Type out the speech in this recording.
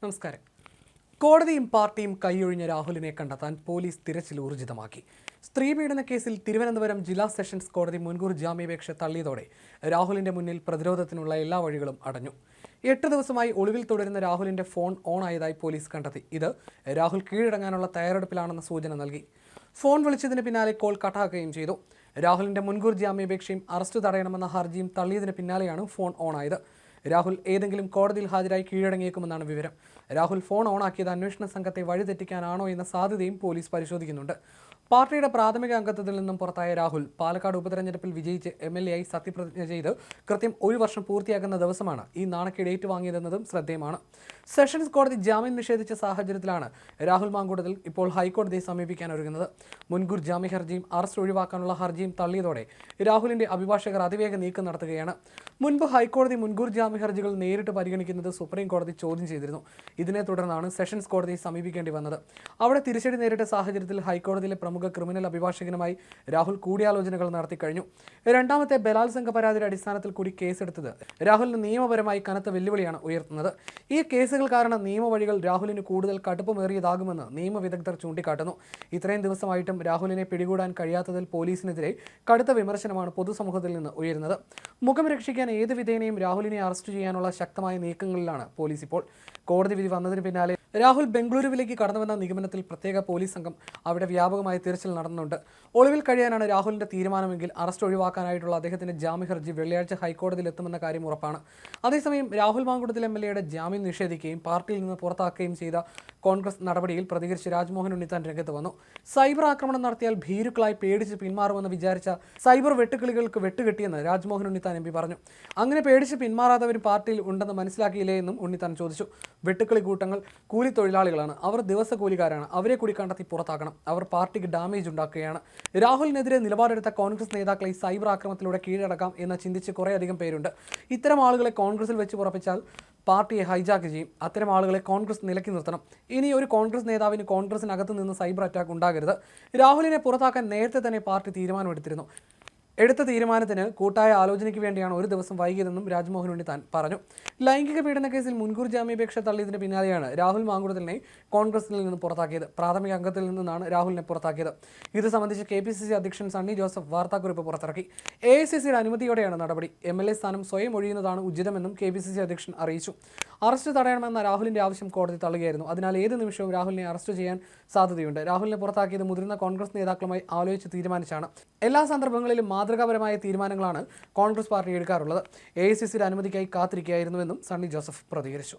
നമസ്കാരം. കോടതിയും പാർട്ടിയും കൈയൊഴിഞ്ഞ രാഹുലിനെ കണ്ടെത്താൻ പോലീസ് തിരച്ചിൽ ഊർജിതമാക്കി. സ്ത്രീപീഡന കേസിൽ തിരുവനന്തപുരം ജില്ലാ സെഷൻസ് കോടതി മുൻകൂർ ജാമ്യാപേക്ഷ തള്ളിയതോടെ രാഹുലിന്റെ മുന്നിൽ പ്രതിരോധത്തിനുള്ള എല്ലാ വഴികളും അടഞ്ഞു. 8 ദിവസമായി ഒളിവിൽ തുടരുന്ന രാഹുലിന്റെ ഫോൺ ഓൺ ആയതായി പോലീസ് കണ്ടെത്തി. ഇത് രാഹുൽ കീഴടങ്ങാനുള്ള തയ്യാറെടുപ്പിലാണെന്ന സൂചന നൽകി. ഫോൺ വിളിച്ചതിന് പിന്നാലെ കോൾ കട്ടാക്കുകയും ചെയ്തു. രാഹുലിന്റെ മുൻകൂർ ജാമ്യാപേക്ഷയും അറസ്റ്റ് തടയണമെന്ന ഹർജിയും തള്ളിയതിന് പിന്നാലെയാണ് ഫോൺ ഓൺ ആയത്. രാഹുൽ ഏതെങ്കിലും കോടതിയിൽ ഹാജരായി കീഴടങ്ങിയേക്കുമെന്നാണ് വിവരം. രാഹുൽ ഫോൺ ഓണാക്കിയത് അന്വേഷണ സംഘത്തെ വഴിതെറ്റിക്കാനാണോ എന്ന സാധ്യതയും പോലീസ് പരിശോധിക്കുന്നുണ്ട്. പാർട്ടിയുടെ പ്രാഥമിക അംഗത്വത്തിൽ നിന്നും പുറത്തായ രാഹുൽ പാലക്കാട് ഉപതെരഞ്ഞെടുപ്പിൽ വിജയിച്ച് MLA ആയി സത്യപ്രതിജ്ഞ ചെയ്ത് കൃത്യം 1 വർഷം പൂർത്തിയാക്കുന്ന ദിവസമാണ് ഈ നാണക്കേട് ഏറ്റുവാങ്ങിയതെന്നതും ശ്രദ്ധേയമാണ്. സെഷൻസ് കോടതി ജാമ്യം നിഷേധിച്ച സാഹചര്യത്തിലാണ് രാഹുൽ മാങ്കൂട്ടത്തിൽ ഇപ്പോൾ ഹൈക്കോടതിയെ സമീപിക്കാൻ ഒരുങ്ങുന്നത്. മുൻകൂർ ജാമ്യ ഹർജിയും അറസ്റ്റ് ഒഴിവാക്കാനുള്ള ഹർജിയും തള്ളിയതോടെ രാഹുലിന്റെ അഭിഭാഷകർ അതിവേഗ നീക്കം നടത്തുകയാണ്. മുൻപ് ഹൈക്കോടതി മുൻകൂർ ജാമ്യ ഹർജികൾ നേരിട്ട് പരിഗണിക്കുന്നത് സുപ്രീം കോടതി ചോദ്യം ചെയ്തിരുന്നു. ഇതിനെ തുടർന്നാണ് സെഷൻസ് കോടതിയെ സമീപിക്കേണ്ടി വന്നത്. അവിടെ തിരിച്ചടി നേരിട്ട സാഹചര്യത്തിൽ ഹൈക്കോടതിയിലെ പ്രമുഖ ക്രിമിനൽ അഭിഭാഷകനുമായി രാഹുൽ കൂടിയാലോചനകൾ നടത്തി കഴിഞ്ഞു. രണ്ടാമത്തെ ബലാത്സംഗ പരാതിയുടെ അടിസ്ഥാനത്തിൽ കൂടി കേസെടുത്തത് രാഹുലിന് നിയമപരമായി കനത്ത വെല്ലുവിളിയാണ് ഉയർത്തുന്നത്. ഈ കേസുകൾ കാരണം നിയമവഴികൾ രാഹുലിന് കൂടുതൽ കടുപ്പമേറിയതാകുമെന്ന് നിയമവിദഗ്ധർ ചൂണ്ടിക്കാട്ടുന്നു. ഇത്രയും ദിവസമായിട്ടും രാഹുലിനെ പിടികൂടാൻ കഴിയാത്തതിൽ പോലീസിനെതിരെ കടുത്ത വിമർശനമാണ് പൊതുസമൂഹത്തിൽ നിന്ന് ഉയരുന്നത്. മുഖം രക്ഷിക്കാൻ ഏത് വിധേനയും രാഹുലിനെ അറസ്റ്റ് ചെയ്യാനുള്ള ശക്തമായ നീക്കങ്ങളിലാണ് പോലീസ് ഇപ്പോൾ. കോടതി വിധി വന്നതിന് പിന്നാലെ രാഹുൽ ബംഗളൂരുവിലേക്ക് കടന്നുവെന്ന നിഗമനത്തിൽ പ്രത്യേക പോലീസ് സംഘം അവിടെ വ്യാപകമായ തിരച്ചിൽ നടന്നുണ്ട്. ഒളിവിൽ കഴിയാനാണ് രാഹുലിന്റെ തീരുമാനമെങ്കിൽ അറസ്റ്റ് ഒഴിവാക്കാനായിട്ടുള്ള അദ്ദേഹത്തിന്റെ ജാമ്യ ഹർജി വെള്ളിയാഴ്ച ഹൈക്കോടതിയിൽ എത്തുമെന്ന കാര്യം ഉറപ്പാണ്. അതേസമയം രാഹുൽ മാങ്കൂട്ടത്തിൽ MLAയുടെ ജാമ്യം നിഷേധിക്കുകയും പാർട്ടിയിൽ നിന്ന് പുറത്താക്കുകയും ചെയ്ത കോൺഗ്രസ് നടപടിയിൽ പ്രതികരിച്ച് രാജ്മോഹൻ ഉണ്ണിത്താൻ രംഗത്ത് വന്നു. സൈബർ ആക്രമണം നടത്തിയാൽ ഭീരുക്കളായി പേടിച്ച് പിന്മാറുമെന്ന് വിചാരിച്ച സൈബർ വെട്ടുക്കിളികൾക്ക് വെട്ടുകെട്ടിയെന്ന് രാജ്മോഹൻ ഉണ്ണിത്താൻ MP പറഞ്ഞു. അങ്ങനെ പേടിച്ച് പിന്മാറാത്തവരും പാർട്ടിയിൽ ഉണ്ടെന്ന് മനസ്സിലാക്കിയില്ലേ എന്നും ഉണ്ണിത്താൻ ചോദിച്ചു. വെട്ടുക്കിളി കൂട്ടങ്ങൾ കൂലിത്തൊഴിലാളികളാണ്, അവർ ദിവസക്കൂലിക്കാരാണ്, അവരെ കൂടി കണ്ടെത്തി പുറത്താക്കണം, അവർ പാർട്ടിക്ക് ഡാമേജ് ഉണ്ടാക്കുകയാണ്. രാഹുലിനെതിരെ നിലപാടെടുത്ത കോൺഗ്രസ് നേതാക്കളെ സൈബർ ആക്രമണത്തിലൂടെ കീഴടക്കാം എന്ന് ചിന്തിച്ച് കുറേയധികം പേരുണ്ട്. ഇത്തരം ആളുകളെ കോൺഗ്രസിൽ വെച്ച് പുറപ്പിച്ചാൽ പാർട്ടിയെ ഹൈജാക്ക് ചെയ്യും. അത്തരം ആളുകളെ കോൺഗ്രസ് നിലയ്ക്ക് നിർത്തണം. ഇനി ഒരു കോൺഗ്രസ് നേതാവിന് കോൺഗ്രസിനകത്ത് നിന്ന് സൈബർ അറ്റാക്ക് ഉണ്ടാകരുത്. രാഹുലിനെ പുറത്താക്കാൻ നേരത്തെ തന്നെ പാർട്ടി തീരുമാനമെടുത്തിരുന്നു. എടുത്ത തീരുമാനത്തിന് കൂട്ടായ ആലോചനയ്ക്ക് വേണ്ടിയാണ് 1 ദിവസം വൈകിയതെന്നും രാജ്മോഹൻ ഉണ്ണിത്താൻ പറഞ്ഞു. ലൈംഗിക പീഡന കേസിൽ മുൻകൂർ ജാമ്യാപേക്ഷ തള്ളിയതിന് പിന്നാലെയാണ് രാഹുൽ മാങ്കൂട്ടത്തിനെ കോൺഗ്രസിൽ നിന്ന് പുറത്താക്കിയത്. പ്രാഥമിക അംഗത്തിൽ നിന്നാണ് രാഹുലിനെ പുറത്താക്കിയത്. ഇത് സംബന്ധിച്ച് KPCC അധ്യക്ഷൻ സണ്ണി ജോസഫ് വാർത്താക്കുറിപ്പ് പുറത്തിറക്കി. AICCയുടെ അനുമതിയോടെയാണ് നടപടി. MLA സ്ഥാനം സ്വയം ഒഴിയുന്നതാണ് ഉചിതമെന്നും KPCC അധ്യക്ഷൻ അറിയിച്ചു. അറസ്റ്റ് തടയണമെന്ന രാഹുലിന്റെ ആവശ്യം കോടതി തള്ളുകയായിരുന്നു. അതിനാൽ ഏത് നിമിഷവും രാഹുലിനെ അറസ്റ്റ് ചെയ്യാൻ സാധ്യതയുണ്ട്. രാഹുലിനെ പുറത്താക്കിയത് മുതിർന്ന കോൺഗ്രസ് നേതാക്കളുമായി ആലോചിച്ച് തീരുമാനിച്ചാണ്. എല്ലാ സന്ദർഭങ്ങളിലും മാതൃകാപരമായ തീരുമാനങ്ങളാണ് കോൺഗ്രസ് പാർട്ടി എടുക്കാറുള്ളത്. AICCയുടെ അനുമതിക്കായി കാത്തിരിക്കുകയായിരുന്നുവെന്നും സണ്ണി ജോസഫ് പ്രതികരിച്ചു.